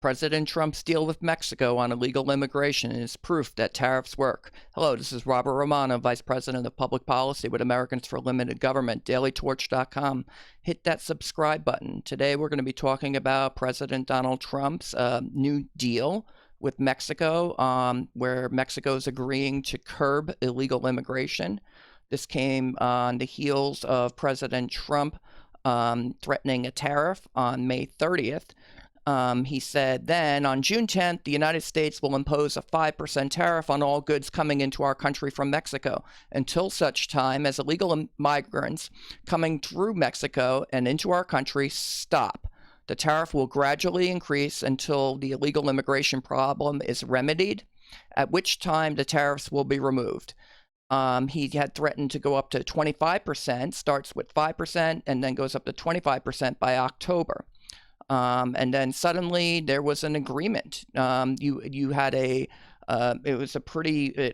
President Trump's deal with Mexico on illegal immigration is proof that tariffs work. Hello, this is Robert Romano, Vice President of Public Policy with Americans for Limited Government, dailytorch.com. Hit that subscribe button. Today we're going to be talking about President Donald Trump's new deal with Mexico, where Mexico is agreeing to curb illegal immigration. This came on the heels of President Trump threatening a tariff on May 30th. He said then, on June 10th, the United States will impose a 5% tariff on all goods coming into our country from Mexico until such time as illegal migrants coming through Mexico and into our country stop. The tariff will gradually increase until the illegal immigration problem is remedied, at which time the tariffs will be removed. He had threatened to go up to 25%, starts with 5%, and then goes up to 25% by October. And then suddenly there was an agreement. You had it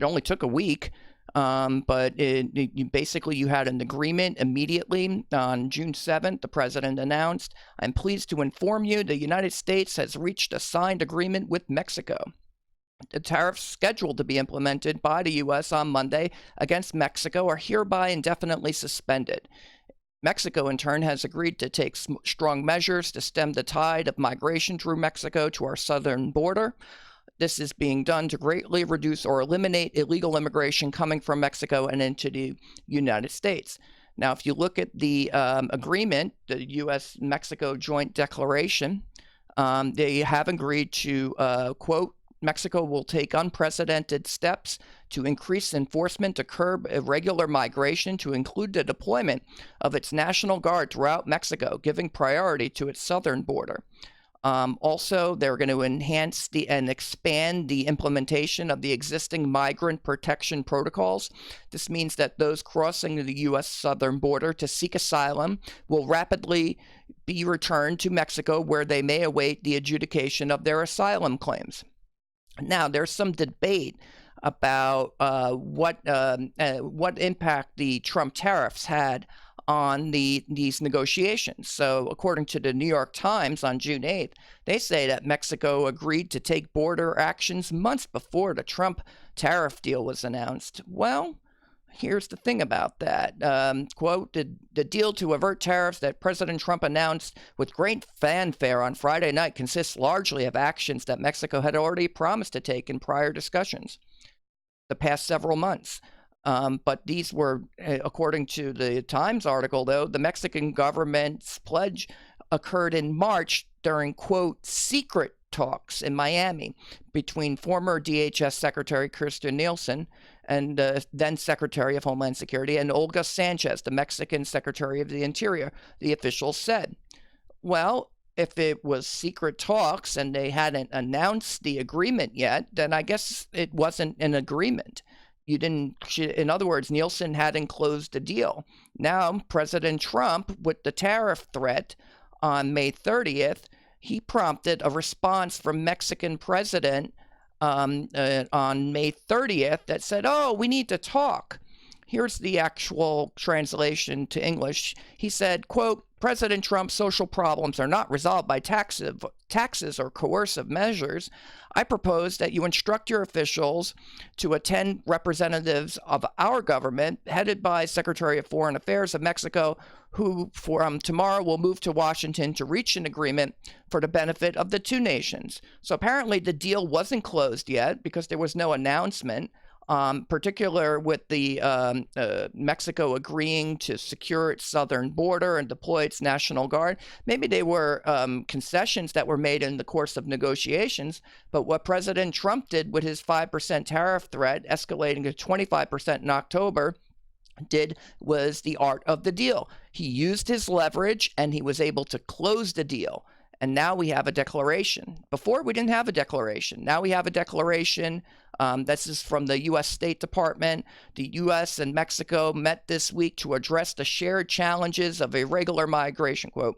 only took a week, but you had an agreement immediately. On June 7th, the president announced, "I'm pleased to inform you the United States has reached a signed agreement with Mexico. The tariffs scheduled to be implemented by the U.S. on Monday against Mexico are hereby indefinitely suspended." Mexico, in turn, has agreed to take strong measures to stem the tide of migration through Mexico to our southern border. This is being done to greatly reduce or eliminate illegal immigration coming from Mexico and into the United States. Now, if you look at the agreement, the U.S.-Mexico Joint Declaration, they have agreed to, quote, "Mexico will take unprecedented steps to increase enforcement to curb irregular migration, to include the deployment of its National Guard throughout Mexico, giving priority to its southern border." Also, they're going to enhance and expand the implementation of the existing migrant protection protocols. This means that those crossing the U.S. southern border to seek asylum will rapidly be returned to Mexico, where they may await the adjudication of their asylum claims. Now, there's some debate about what impact the Trump tariffs had on these negotiations. So, according to the New York Times on June 8th, they say that Mexico agreed to take border actions months before the Trump tariff deal was announced. Well, here's the thing about that. Quote, the deal to avert tariffs that President Trump announced with great fanfare on Friday night consists largely of actions that Mexico had already promised to take in prior discussions the past several months. But these were, according to the Times article, though, the Mexican government's pledge occurred in March during, quote, secret talks in Miami between former DHS Secretary Kirstjen Nielsen and then Secretary of Homeland Security, and Olga Sanchez, the Mexican Secretary of the Interior, the officials said. Well, if it was secret talks and they hadn't announced the agreement yet, then I guess it wasn't an agreement. In other words, Nielsen hadn't closed the deal. Now, President Trump, with the tariff threat on May 30th, he prompted a response from Mexican president on May 30th that said, "Oh, we need to talk." Here's the actual translation to English. He said, quote, "President Trump's social problems are not resolved by taxes or coercive measures. I propose that you instruct your officials to attend representatives of our government, headed by Secretary of Foreign Affairs of Mexico, who from tomorrow will move to Washington to reach an agreement for the benefit of the two nations." So apparently the deal wasn't closed yet because there was no announcement. Particular with the Mexico agreeing to secure its southern border and deploy its National Guard. Maybe they were concessions that were made in the course of negotiations, but what President Trump did with his 5% tariff threat, escalating to 25% in October, was the art of the deal. He used his leverage and he was able to close the deal. And now we have a declaration. Before, we didn't have a declaration. Now we have a declaration. This is from the U.S. State Department. The U.S. and Mexico met this week to address the shared challenges of irregular migration, quote,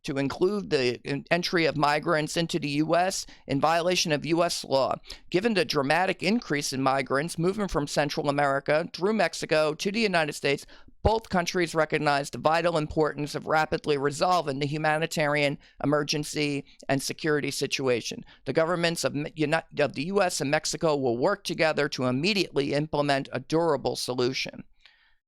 to include the entry of migrants into the U.S. in violation of U.S. law. Given the dramatic increase in migrants moving from Central America through Mexico to the United States, Both countries recognized the vital importance of rapidly resolving the humanitarian emergency and security situation. The governments of the U.S. and Mexico will work together to immediately implement a durable solution.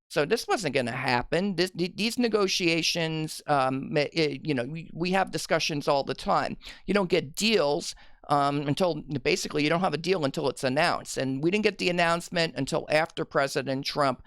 So this wasn't going to happen. These negotiations, we have discussions all the time. You don't get deals until basically you don't have a deal until it's announced. And we didn't get the announcement until after President Trump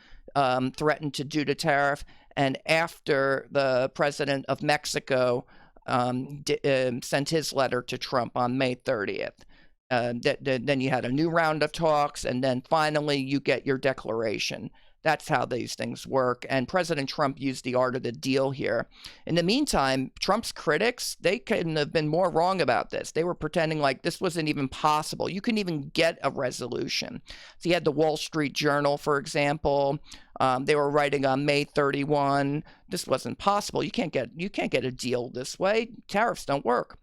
threatened to do the tariff and after the president of Mexico sent his letter to Trump on May 30th. Then you had a new round of talks, and then finally you get your declaration. That's how these things work. And President Trump used the art of the deal here. In the meantime, Trump's critics, they couldn't have been more wrong about this. They were pretending like this wasn't even possible. You couldn't even get a resolution. So you had the Wall Street Journal, for example. They were writing on May 31. This wasn't possible. You can't get a deal this way. Tariffs don't work.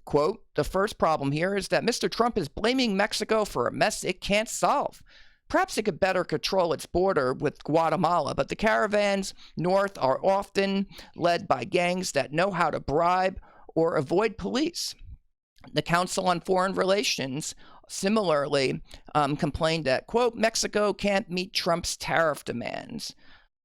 Quote, the first problem here is that Mr. Trump is blaming Mexico for a mess it can't solve. Perhaps it could better control its border with Guatemala, but the caravans north are often led by gangs that know how to bribe or avoid police. The Council on Foreign Relations similarly complained that, quote, Mexico can't meet Trump's tariff demands.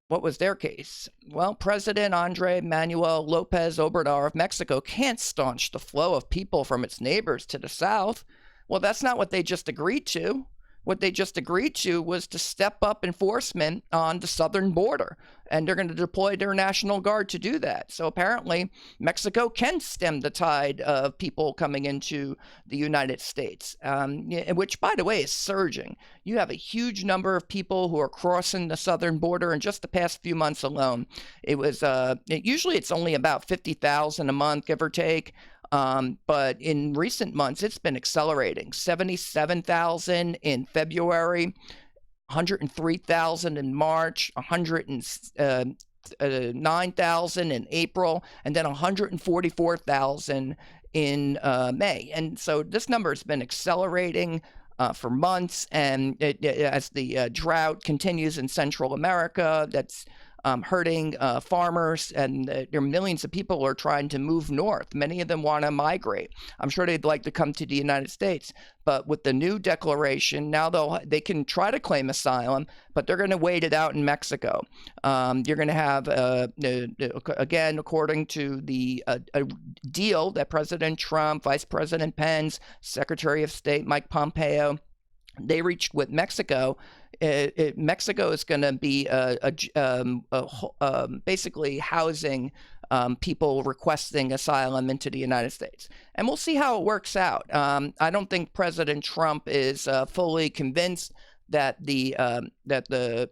What was their case? Well, President Andrés Manuel López Obrador of Mexico can't staunch the flow of people from its neighbors to the south. Well, that's not what they just agreed to. What they just agreed to was to step up enforcement on the southern border, and they're going to deploy their National Guard to do that. So apparently, Mexico can stem the tide of people coming into the United States, which, by the way, is surging. You have a huge number of people who are crossing the southern border in just the past few months alone. It was usually it's only about 50,000 a month, give or take. But in recent months, it's been accelerating. 77,000 in February, 103,000 in March, 109,000 in April, and then 144,000 in May. And so this number has been accelerating for months, and as the drought continues in Central America, that's hurting farmers, and there are millions of people who are trying to move north. Many of them want to migrate. I'm sure they'd like to come to the United States, but with the new declaration, now they can try to claim asylum, but they're going to wait it out in Mexico. You're going to have, again, according to the deal that President Trump, Vice President Pence, Secretary of State Mike Pompeo, they reached with Mexico. Mexico is going to be basically housing people requesting asylum into the United States. And we'll see how it works out. I don't think President Trump is fully convinced that the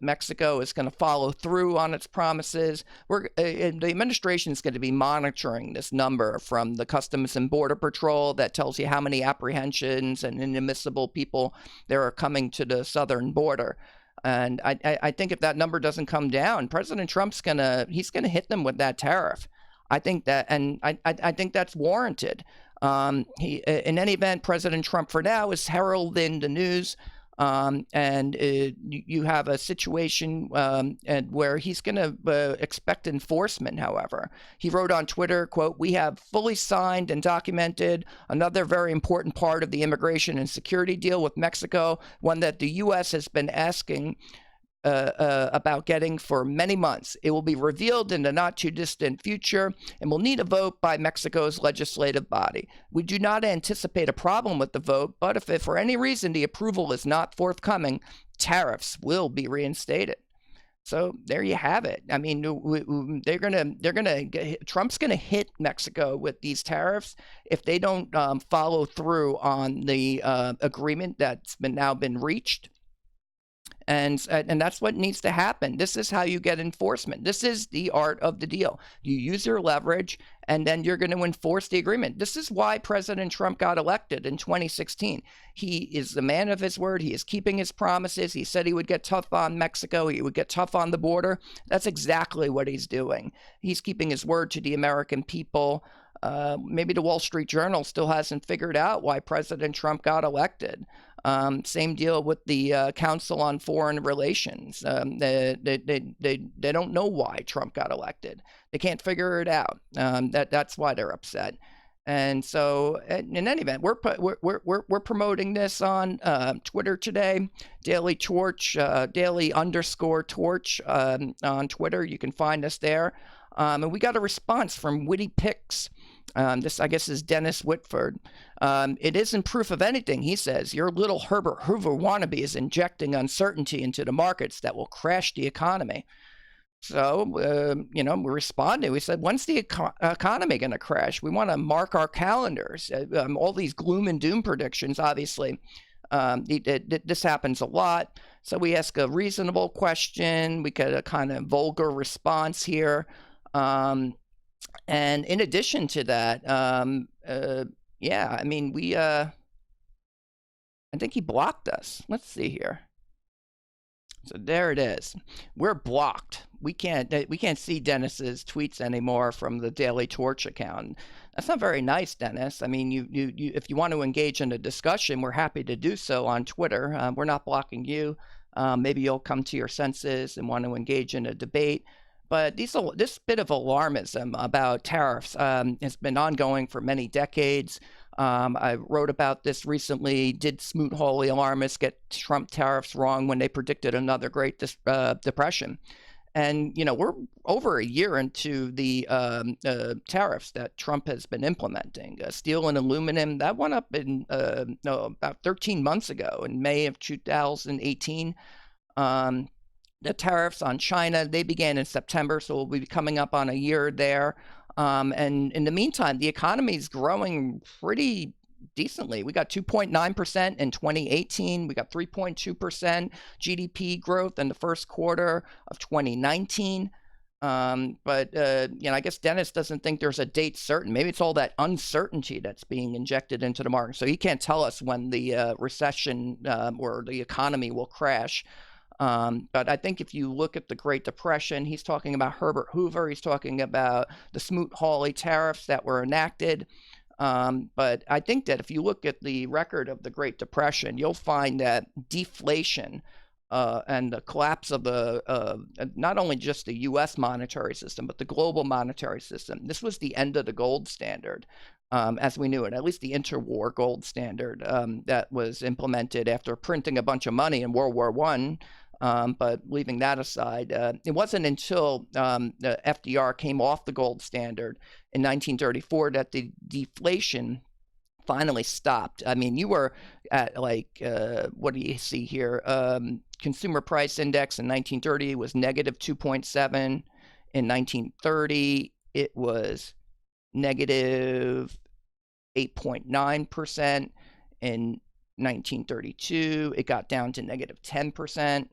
Mexico is going to follow through on its promises. The administration is going to be monitoring this number from the Customs and Border Patrol that tells you how many apprehensions and inadmissible people there are coming to the southern border. And I think if that number doesn't come down, President Trump's he's gonna hit them with that tariff. I think that, and I think that's warranted. In any event, President Trump for now is heralding the news. And you have a situation where he's going to expect enforcement, however. He wrote on Twitter, quote, we have fully signed and documented another very important part of the immigration and security deal with Mexico, one that the U.S. has been asking about getting for many months. It will be revealed in the not too distant future and will need a vote by Mexico's legislative body. We do not anticipate a problem with the vote, but if for any reason the approval is not forthcoming, tariffs will be reinstated. So there you have it. I mean, Trump's gonna hit Mexico with these tariffs if they don't follow through on the agreement that's now been reached. And that's what needs to happen. This is how you get enforcement. This is the art of the deal. You use your leverage, and then you're going to enforce the agreement. This is why President Trump got elected in 2016. He is the man of his word. He is keeping his promises. He said he would get tough on Mexico. He would get tough on the border. That's exactly what he's doing. He's keeping his word to the American people. Maybe the Wall Street Journal still hasn't figured out why President Trump got elected. Same deal with the Council on Foreign Relations. They don't know why Trump got elected. They can't figure it out. That's why they're upset. And so, in any event, we're promoting this on Twitter today. Daily Torch, daily_torch on Twitter. You can find us there. And we got a response from Witty Picks. This, I guess, is Dennis Whitford. It isn't proof of anything, he says. Your little Herbert Hoover wannabe is injecting uncertainty into the markets that will crash the economy. So, we responded. We said, when's the economy going to crash? We want to mark our calendars. All these gloom and doom predictions, obviously, this happens a lot. So we ask a reasonable question. We get a kind of vulgar response here. And in addition to that, I think he blocked us. Let's see here. So there it is. We're blocked. We can't see Dennis's tweets anymore from the Daily Torch account. That's not very nice, Dennis. I mean, you if you want to engage in a discussion, we're happy to do so on Twitter. We're not blocking you. Maybe you'll come to your senses and want to engage in a debate. But this bit of alarmism about tariffs has been ongoing for many decades. I wrote about this recently. Did smoot-hole alarmists get Trump tariffs wrong when they predicted another Great Depression? And, we're over a year into the tariffs that Trump has been implementing. Steel and aluminum, that went up in about 13 months ago in May of 2018. The tariffs on China, they began in September, so we'll be coming up on a year there. And in the meantime, the economy is growing pretty decently. We got 2.9% in 2018. We got 3.2% GDP growth in the first quarter of 2019. I guess Dennis doesn't think there's a date certain. Maybe it's all that uncertainty that's being injected into the market. So he can't tell us when the recession or the economy will crash. But I think if you look at the Great Depression, he's talking about Herbert Hoover. He's talking about the Smoot-Hawley tariffs that were enacted. But I think that if you look at the record of the Great Depression, you'll find that deflation and the collapse of not only just the U.S. monetary system, but the global monetary system. This was the end of the gold standard. As we knew it, at least the interwar gold standard that was implemented after printing a bunch of money in World War I. But leaving that aside, it wasn't until the FDR came off the gold standard in 1934 that the deflation finally stopped. I mean, you were at what do you see here? Consumer price index in 1930 was negative 2.7. In 1930, it was negative 8.9%. In 1932, it got down to negative 10%.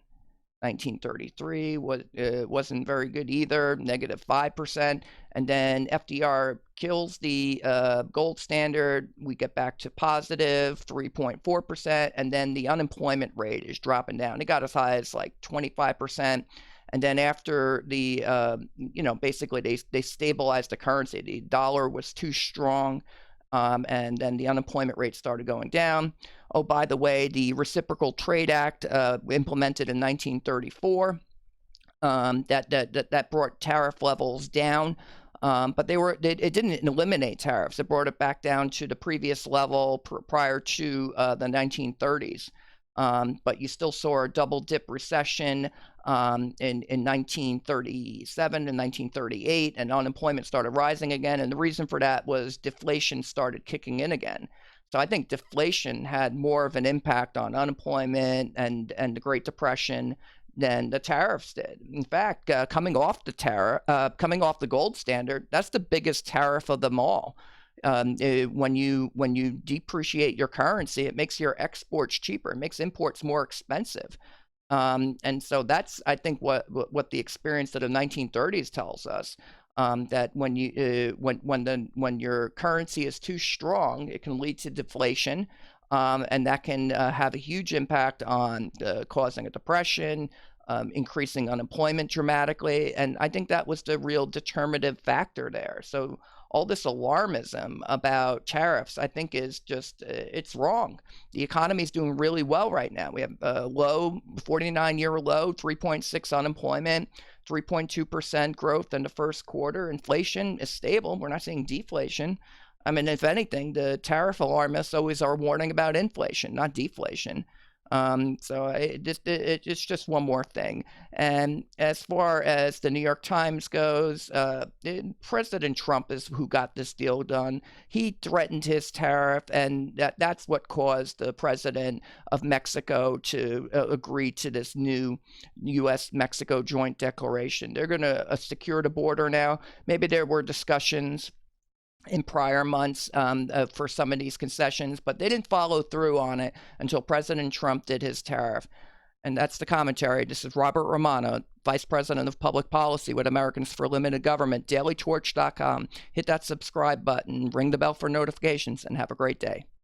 1933 wasn't very good either, negative 5%. And then FDR kills the gold standard. We get back to positive 3.4%. And then the unemployment rate is dropping down. It got as high as like 25%. And then after the, basically they stabilized the currency. The dollar was too strong. And then the unemployment rate started going down. Oh, by the way, the Reciprocal Trade Act implemented in 1934 that brought tariff levels down, but it didn't eliminate tariffs. It brought it back down to the previous level prior to the 1930s. But you still saw a double dip recession in 1937 and 1938, and unemployment started rising again. And the reason for that was deflation started kicking in again. So I think deflation had more of an impact on unemployment and the Great Depression than the tariffs did. In fact, coming off the gold standard, that's the biggest tariff of them all. When you depreciate your currency, it makes your exports cheaper. It makes imports more expensive. And so that's, I think, what the experience of the 1930s tells us. That when your currency is too strong, it can lead to deflation, and that can have a huge impact on causing a depression, increasing unemployment dramatically. And I think that was the real determinative factor there. So all this alarmism about tariffs, I think is just, it's wrong. The economy is doing really well right now. We have a low, 49-year low, 3.6 unemployment, 3.2% growth in the first quarter. Inflation is stable. We're not seeing deflation. I mean, if anything, the tariff alarmists always are warning about inflation, not deflation. So it's just one more thing. And as far as the New York Times goes, President Trump is who got this deal done. He threatened his tariff, and that's what caused the president of Mexico to agree to this new U.S.-Mexico joint declaration. They're going to secure the border now. Maybe there were discussions in prior months for some of these concessions, but they didn't follow through on it until President Trump did his tariff. And that's the commentary. This is Robert Romano, Vice President of Public Policy with Americans for Limited Government, dailytorch.com. Hit that subscribe button, ring the bell for notifications, and have a great day.